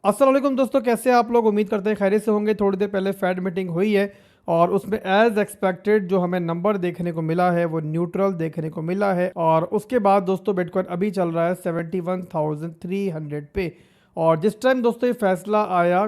अस्सलाम वालेकुम दोस्तों, कैसे हैं आप लोग। उम्मीद करते हैं खैरियत से होंगे। थोड़ी देर पहले फेड मीटिंग हुई है और उसमें एज एक्सपेक्टेड जो हमें नंबर देखने को मिला है वो न्यूट्रल देखने को मिला है। और उसके बाद दोस्तों बिटकॉइन अभी चल रहा है 71,300 पे। और जिस टाइम दोस्तों ये फैसला आया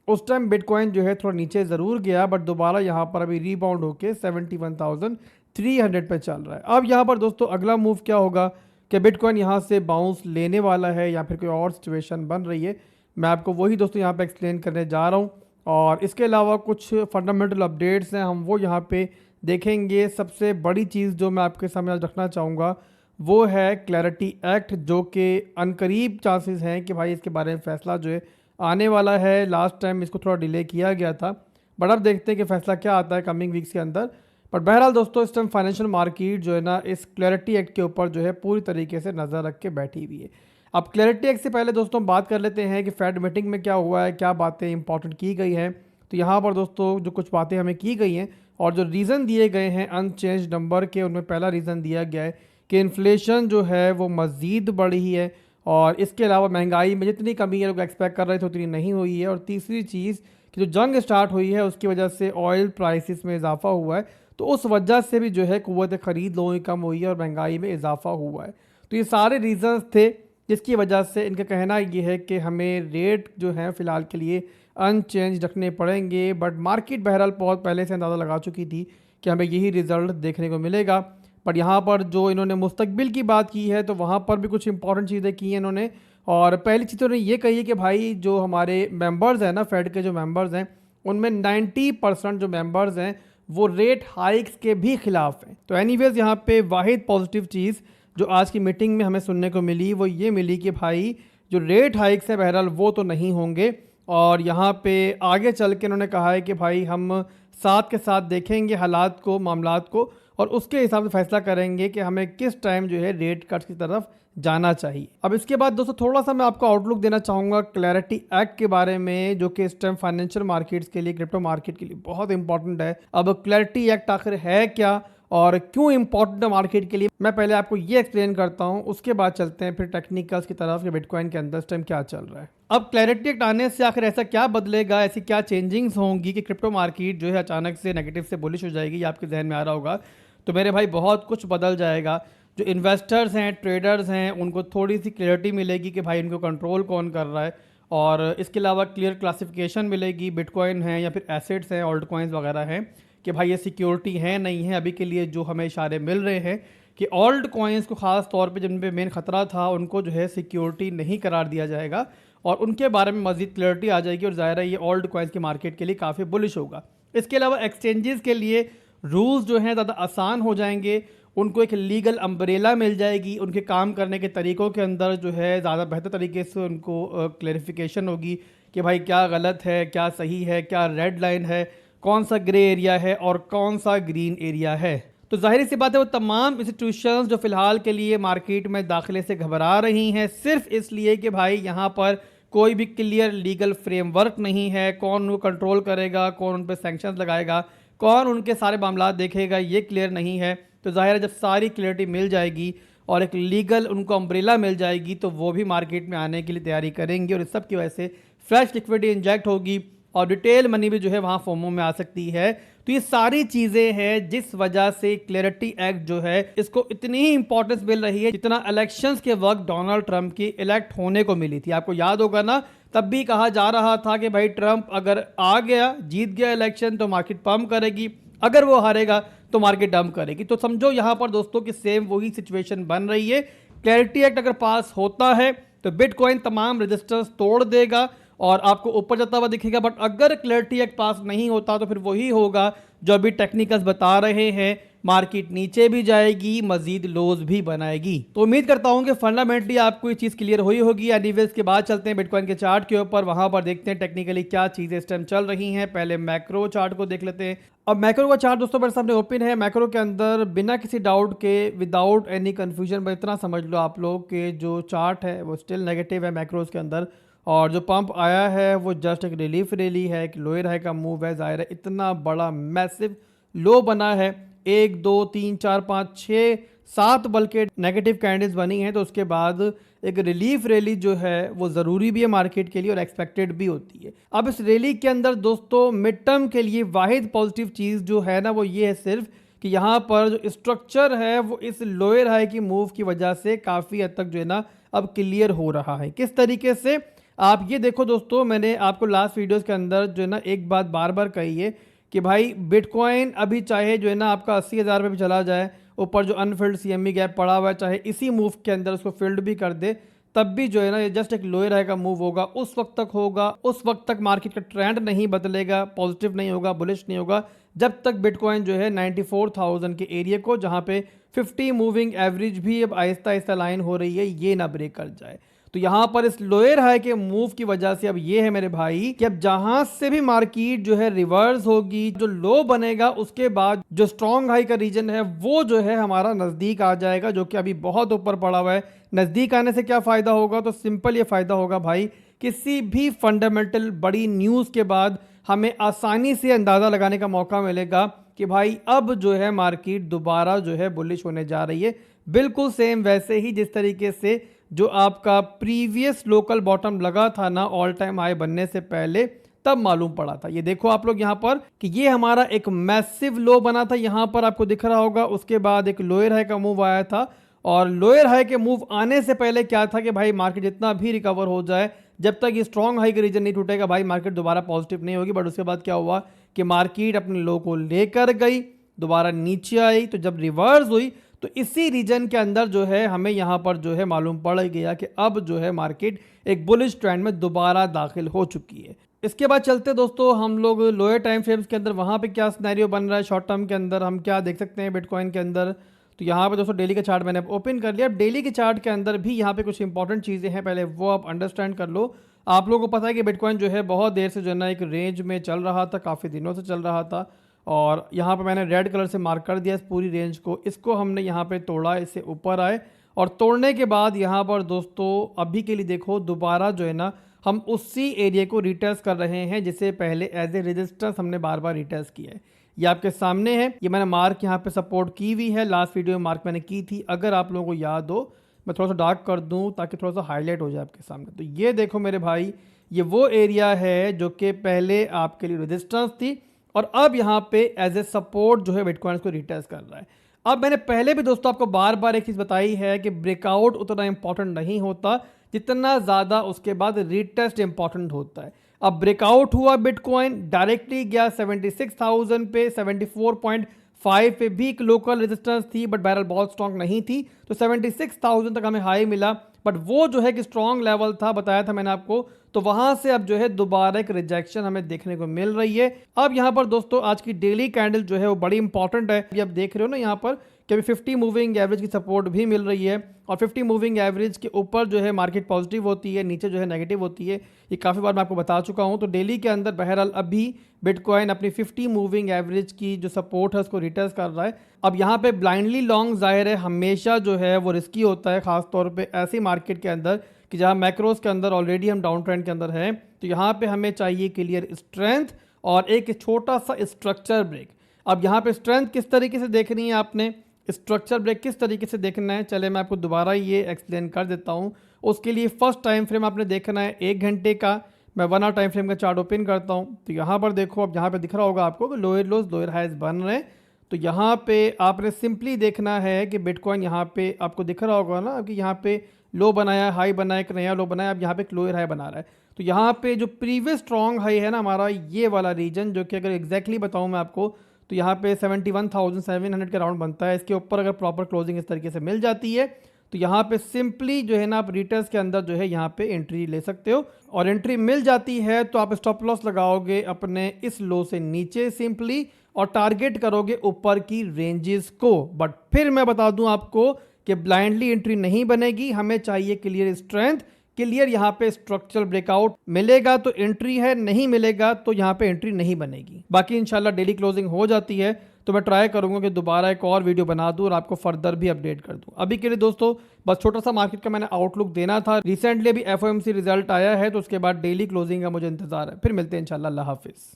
उस टाइम बिटकॉइन जो है थोड़ा नीचे ज़रूर गया, बट दोबारा यहाँ पर अभी रीबाउंड होके 71,300 पे चल रहा है। अब यहाँ पर दोस्तों अगला मूव क्या होगा कि बिटकॉइन यहाँ से बाउंस लेने वाला है या फिर कोई और सिचुएशन बन रही है, मैं आपको वही दोस्तों यहाँ पे एक्सप्लेन करने जा रहा हूँ। और इसके अलावा कुछ फंडामेंटल अपडेट्स हैं, हम वो यहाँ पे देखेंगे। सबसे बड़ी चीज़ जो मैं आपके सामने आज रखना चाहूँगा वो है क्लैरिटी एक्ट, जो कि अनकरीब चांसेस हैं कि भाई इसके बारे में फ़ैसला जो है आने वाला है। लास्ट टाइम इसको थोड़ा डिले किया गया था, बट अब देखते हैं कि फ़ैसला क्या आता है कमिंग वीक्स के अंदर। बट बहरहाल दोस्तों इस टाइम फाइनेंशियल मार्केट जो है ना इस क्लैरिटी एक्ट के ऊपर जो है पूरी तरीके से नज़र रख के बैठी हुई है। अब क्लैरिटी एक्ट से पहले दोस्तों हम बात कर लेते हैं कि फेड मीटिंग में क्या हुआ है, क्या बातें इंपॉर्टेंट की गई हैं। तो यहाँ पर दोस्तों जो कुछ बातें हमें की गई हैं और जो रीज़न दिए गए हैं अनचेंज नंबर के, उनमें पहला रीज़न दिया गया है कि इन्फ्लेशन जो है वो मज़ीद बढ़ी है और इसके अलावा महंगाई में जितनी कमी है लोग एक्सपेक्ट कर रहे थे उतनी नहीं हुई है। और तीसरी चीज़ कि जो जंग स्टार्ट हुई है उसकी वजह से ऑयल प्राइसेस में इजाफा हुआ है, तो उस वजह से भी जो है क़ुव्वत ख़रीद लोगों की कम हुई है और महंगाई में इजाफा हुआ है। तो ये सारे रीज़न्स थे जिसकी वजह से इनका कहना ये है कि हमें रेट जो है फ़िलहाल के लिए अनचेंज रखने पड़ेंगे। बट मार्केट बहरहाल बहुत पहले से अंदाज़ा लगा चुकी थी कि हमें यही रिज़ल्ट देखने को मिलेगा। बट यहाँ पर जो इन्होंने मुस्तकबिल की बात की है तो वहाँ पर भी कुछ इंपॉर्टेंट चीज़ें की हैं इन्होंने। और पहली चीज़ तो उन्होंने ये कही है कि भाई जो हमारे मेंबर्स हैं ना, फेड के जो मेंबर्स हैं उनमें 90% जो मेंबर्स हैं वो रेट हाइक्स के भी ख़िलाफ़ हैं। तो एनीवेज़ यहाँ पे वाहिद पॉजिटिव चीज़ जो आज की मीटिंग में हमें सुनने को मिली वो ये मिली कि भाई जो रेट हाइक्स हैं बहरहाल वो तो नहीं होंगे। और यहाँ पे आगे चल के इन्होंने कहा है कि भाई हम साथ के साथ देखेंगे हालात को, मामलात को, और उसके हिसाब से फैसला करेंगे कि हमें किस टाइम जो है रेट कट्स की तरफ जाना चाहिए। अब इसके बाद दोस्तों थोड़ा सा मैं आपको आउटलुक देना चाहूँगा क्लैरिटी एक्ट के बारे में, जो कि इस टाइम फाइनेंशियल मार्केट्स के लिए, क्रिप्टो मार्केट के लिए बहुत इंपॉर्टेंट है। अब क्लैरिटी एक्ट आखिर है क्या और क्यों इंपॉर्टेंट है मार्केट के लिए, मैं पहले आपको ये एक्सप्लेन करता हूँ, उसके बाद चलते हैं फिर टेक्निकल्स की तरफ कि बिटकॉइन के अंदर इस टाइम क्या चल रहा है। अब क्लैरिटी एक्ट आने से आखिर ऐसा क्या बदलेगा, ऐसी क्या चेंजिंग्स होंगी कि क्रिप्टो मार्केट जो है अचानक से नेगेटिव से बुलिश हो जाएगी, ये आपके जहन में आ रहा होगा। तो मेरे भाई बहुत कुछ बदल जाएगा। जो इन्वेस्टर्स हैं, ट्रेडर्स हैं, उनको थोड़ी सी क्लियरिटी मिलेगी कि भाई इनको कंट्रोल कौन कर रहा है। और इसके अलावा क्लियर क्लासिफिकेशन मिलेगी, बिटकॉइन है या फिर एसेट्स हैं, ऑल्ट कॉइन्स वगैरह हैं, कि भाई ये सिक्योरिटी है नहीं है। अभी के लिए जो हमें इशारे मिल रहे हैं कि ऑल्ट कॉइन्स को ख़ास तौर पे जिन पे मेन ख़तरा था उनको जो है सिक्योरिटी नहीं करार दिया जाएगा और उनके बारे में मज़ीद क्लियरिटी आ जाएगी और ज़ाहिर है ये ऑल्ट कॉइन्स की मार्केट के लिए काफ़ी बुलिश होगा। इसके अलावा एक्सचेंजेस के लिए रूल्स जो हैं ज़्यादा आसान हो जाएंगे, उनको एक लीगल अम्ब्रेला मिल जाएगी, उनके काम करने के तरीक़ों के अंदर जो है ज़्यादा बेहतर तरीके से उनको क्लैरिफिकेशन होगी कि भाई क्या गलत है, क्या सही है, क्या रेड लाइन है, कौन सा ग्रे एरिया है और कौन सा ग्रीन एरिया है। तो जाहिर सी बात है वो तमाम इंस्टीट्यूशंस जो फ़िलहाल के लिए मार्केट में दाखिले से घबरा रही हैं सिर्फ इसलिए कि भाई यहाँ पर कोई भी क्लियर लीगल फ्रेमवर्क नहीं है, कौन उनको कंट्रोल करेगा, कौन उन पर सेंक्शंस लगाएगा, कौन उनके सारे मामला देखेगा, ये क्लियर नहीं है। तो ज़ाहिर है जब सारी क्लियरिटी मिल जाएगी और एक लीगल उनको अम्ब्रेला मिल जाएगी तो वो भी मार्केट में आने के लिए तैयारी करेंगे और इस सब की वजह से फ्रेश लिक्विडिटी इंजेक्ट होगी और रिटेल मनी भी जो है वहाँ फोमो में आ सकती है। तो ये सारी चीज़ें हैं जिस वजह से क्लैरिटी एक्ट जो है इसको इतनी ही इंपॉर्टेंस मिल रही है जितना इलेक्शंस के वक्त डोनाल्ड ट्रंप की इलेक्ट होने को मिली थी। आपको याद होगा ना, तब भी कहा जा रहा था कि भाई ट्रंप अगर आ गया, जीत गया इलेक्शन तो मार्केट पंप करेगी, अगर वो हारेगा तो मार्केट डंप करेगी। तो समझो यहाँ पर दोस्तों कि सेम वही सिचुएशन बन रही है। क्लैरिटी एक्ट अगर पास होता है तो बिटकॉइन तमाम रजिस्टर्स तोड़ देगा और आपको ऊपर जाता हुआ दिखेगा। बट अगर क्लैरिटी एक्ट पास नहीं होता तो फिर वही होगा जो अभी टेक्निकल्स बता रहे हैं, मार्केट नीचे भी जाएगी, मजीद लोज भी बनाएगी। तो उम्मीद करता हूं कि फंडामेंटली आपको ये चीज़ क्लियर हुई होगी। एनीवेज के बाद चलते हैं बिटकॉइन के चार्ट के ऊपर, वहां पर देखते हैं टेक्निकली क्या चीज़ें इस टाइम चल रही हैं। पहले मैक्रो चार्ट को देख लेते हैं। अब मैक्रो का चार्ट दोस्तों मेरे सामने ओपन है। मैक्रो के अंदर बिना किसी डाउट के, विदाउट एनी कन्फ्यूजन, इतना समझ लो आप लोग कि जो चार्ट है वो स्टिल नेगेटिव है मैक्रोज के अंदर और जो पंप आया है वो जस्ट एक रिलीफ रैली है, एक लोअर हाई का मूव है। जाहिर है इतना बड़ा मैसिव लो बना है, 1 2 3 4 5 6 7 बल्कि नेगेटिव कैंडल्स बनी हैं, तो उसके बाद एक रिलीफ रैली जो है वो ज़रूरी भी है मार्केट के लिए और एक्सपेक्टेड भी होती है। अब इस रैली के अंदर दोस्तों मिड टर्म के लिए वाहिद पॉजिटिव चीज़ जो है ना वो ये है सिर्फ कि यहाँ पर जो स्ट्रक्चर है वो इस लोअर हाई की मूव की वजह से काफ़ी हद तक जो है ना अब क्लियर हो रहा है। किस तरीके से, आप ये देखो दोस्तों, मैंने आपको लास्ट वीडियोस के अंदर जो है ना एक बात बार बार कही है कि भाई बिटकॉइन अभी चाहे जो है ना आपका 80,000 पे भी चला जाए, ऊपर जो अनफिल्ड सीएमई गैप पड़ा हुआ है चाहे इसी मूव के अंदर उसको फिल्ड भी कर दे, तब भी जो है ना ये जस्ट एक लोअर हाई का मूव होगा, उस वक्त तक होगा। उस वक्त तक मार्केट का ट्रेंड नहीं बदलेगा, पॉजिटिव नहीं होगा, बुलिश नहीं होगा, जब तक बिटकॉइन जो है 94,000 के एरिया को, जहां पे 50 मूविंग एवरेज भी अब आहिस्ता आहिस्ता लाइन हो रही है, ये ना ब्रेक कर जाए। तो यहां पर इस लोअर हाई के मूव की वजह से अब ये है मेरे भाई कि अब जहां से भी मार्केट जो है रिवर्स होगी, जो लो बनेगा उसके बाद जो स्ट्रॉन्ग हाई का रीजन है वो जो है हमारा नजदीक आ जाएगा, जो कि अभी बहुत ऊपर पड़ा हुआ है। नजदीक आने से क्या फायदा होगा, तो सिंपल ये फायदा होगा भाई, किसी भी फंडामेंटल बड़ी न्यूज के बाद हमें आसानी से अंदाजा लगाने का मौका मिलेगा कि भाई अब जो है मार्केट दोबारा जो है बुलिश होने जा रही है। बिल्कुल सेम वैसे ही जिस तरीके से जो आपका प्रीवियस लोकल बॉटम लगा था ना ऑल टाइम हाई बनने से पहले, तब मालूम पड़ा था। ये देखो आप लोग यहाँ पर कि ये हमारा एक मैसिव लो बना था, यहाँ पर आपको दिख रहा होगा। उसके बाद एक लोअर हाई का मूव आया था, और लोअर हाई के मूव आने से पहले क्या था कि भाई मार्केट जितना भी रिकवर हो जाए, जब तक ये स्ट्रॉन्ग हाई का रीजन नहीं टूटेगा भाई मार्केट दोबारा पॉजिटिव नहीं होगी। बट उसके बाद क्या हुआ कि मार्केट अपने लो को लेकर गई, दोबारा नीचे आई, तो जब रिवर्स हुई तो इसी रीजन के अंदर जो है हमें यहाँ पर जो है मालूम पड़ गया कि अब जो है मार्केट एक बुलिश ट्रेंड में दोबारा दाखिल हो चुकी है। इसके बाद चलते दोस्तों हम लोग लोअर टाइम फ्रेम्स के अंदर, वहाँ पे क्या सिनेरियो बन रहा है शॉर्ट टर्म के अंदर, हम क्या देख सकते हैं बिटकॉइन के अंदर। तो यहाँ पे दोस्तों डेली का चार्ट मैंने ओपन कर लिया। अब डेली के चार्ट के अंदर भी यहाँ पे कुछ इंपॉर्टेंट चीज़ें हैं, पहले वो आप अंडरस्टैंड कर लो। आप लोगों को पता है कि बिटकॉइन जो है बहुत देर से जो है ना एक रेंज में चल रहा था, काफ़ी दिनों से चल रहा था, और यहाँ पे मैंने रेड कलर से मार्क कर दिया इस पूरी रेंज को। इसको हमने यहाँ पे तोड़ा, इससे ऊपर आए, और तोड़ने के बाद यहाँ पर दोस्तों अभी के लिए देखो दोबारा जो है ना हम उसी एरिया को रिटेस्ट कर रहे हैं जिसे पहले एज ए रेजिस्टेंस हमने बार बार रिटेस्ट किया है। ये आपके सामने है, ये मैंने मार्क यहाँ पे सपोर्ट की हुई है, लास्ट वीडियो में मार्क मैंने की थी, अगर आप लोगों को याद हो। मैं थोड़ा सा डार्क कर दूँ ताकि थोड़ा सा हाईलाइट हो जाए आपके सामने। तो ये देखो मेरे भाई, ये वो एरिया है जो कि पहले आपके लिए रेजिस्टेंस थी, और अब यहाँ पे एज ए सपोर्ट जो है बिटकॉइन को रिटेस्ट कर रहा है। अब मैंने पहले भी दोस्तों आपको बार बार एक चीज़ बताई है कि ब्रेकआउट उतना इंपॉर्टेंट नहीं होता जितना ज़्यादा उसके बाद रिटेस्ट इंपॉर्टेंट होता है। अब ब्रेकआउट हुआ, बिटकॉइन डायरेक्टली गया 76,000 पे, 74.5 पे भी एक लोकल रेजिस्टेंस थी, बट बैरल बहुत स्ट्रॉन्ग नहीं थी, तो 76,000 तक हमें हाई मिला। बट वो जो है कि स्ट्रॉन्ग लेवल था, बताया था मैंने आपको, तो वहां से अब जो है दोबारा एक रिजेक्शन हमें देखने को मिल रही है। अब यहाँ पर दोस्तों आज की डेली कैंडल जो है वो बड़ी इंपॉर्टेंट है। अभी आप देख रहे हो ना यहाँ पर कि अभी 50 मूविंग एवरेज की सपोर्ट भी मिल रही है, और 50 मूविंग एवरेज के ऊपर जो है मार्केट पॉजिटिव होती है, नीचे जो है नेगेटिव होती है। ये काफ़ी बार मैं आपको बता चुका हूँ। तो डेली के अंदर बहरहाल अभी बिटकॉइन अपनी 50 मूविंग एवरेज की जो सपोर्ट है उसको रिटेस्ट कर रहा है। अब यहाँ पे ब्लाइंडली लॉन्ग जाहिर है हमेशा जो है वो रिस्की होता है, खासतौर पर ऐसी मार्केट के अंदर कि जहाँ मैक्रोस के अंदर ऑलरेडी हम डाउन ट्रेंड के अंदर हैं। तो यहाँ पे हमें चाहिए क्लियर स्ट्रेंथ और एक छोटा सा स्ट्रक्चर ब्रेक। अब यहाँ पे स्ट्रेंथ किस तरीके से देखनी है आपने, स्ट्रक्चर ब्रेक किस तरीके से देखना है, चले मैं आपको दोबारा ये एक्सप्लेन कर देता हूँ। उसके लिए फर्स्ट टाइम फ्रेम आपने देखना है 1 घंटे का। मैं 1 आवर टाइम फ्रेम का चार्ट ओपन करता हूँ। तो यहाँ पर देखो, अब यहाँ पे दिख रहा होगा आपको कि लोअर लोज लोअर हाइज बन रहे हैं। तो यहाँ पे आपने सिंपली देखना है कि बिटकॉइन यहाँ पे आपको दिख रहा होगा ना कि यहाँ पे लो बनाया, हाई बनाया, एक नया लो बनाया, अब यहाँ पे एक लोअर हाई बना रहा है। तो यहाँ पे जो प्रीवियस स्ट्रॉन्ग हाई है ना हमारा, ये वाला रीजन, जो कि अगर एग्जैक्टली बताऊँ मैं आपको तो यहाँ पे 71,700 के राउंड बनता है। इसके ऊपर अगर प्रॉपर क्लोजिंग इस तरीके से मिल जाती है तो यहाँ पे सिंपली जो है ना आप रिटेस्ट के अंदर जो है यहाँ पे एंट्री ले सकते हो, और एंट्री मिल जाती है तो आप स्टॉप लॉस लगाओगे अपने इस लो से नीचे सिंपली, और टारगेट करोगे ऊपर की रेंजेस को। बट फिर मैं बता दूं आपको कि ब्लाइंडली एंट्री नहीं बनेगी, हमें चाहिए क्लियर स्ट्रेंथ, क्लियर यहाँ पे स्ट्रक्चरल ब्रेकआउट मिलेगा तो एंट्री है, नहीं मिलेगा तो यहाँ पे एंट्री नहीं बनेगी। बाकी इंशाल्लाह डेली क्लोजिंग हो जाती है तो मैं ट्राई करूंगा कि दोबारा एक और वीडियो बना दूं और आपको फर्दर भी अपडेट कर दूं। अभी के लिए दोस्तों बस छोटा सा मार्केट का मैंने आउटलुक देना था। रिसेंटली अभी FOMC रिजल्ट आया है तो उसके बाद डेली क्लोजिंग का मुझे इंतजार है। फिर मिलते हैं इंशाल्लाह। अल्लाह हाफिज।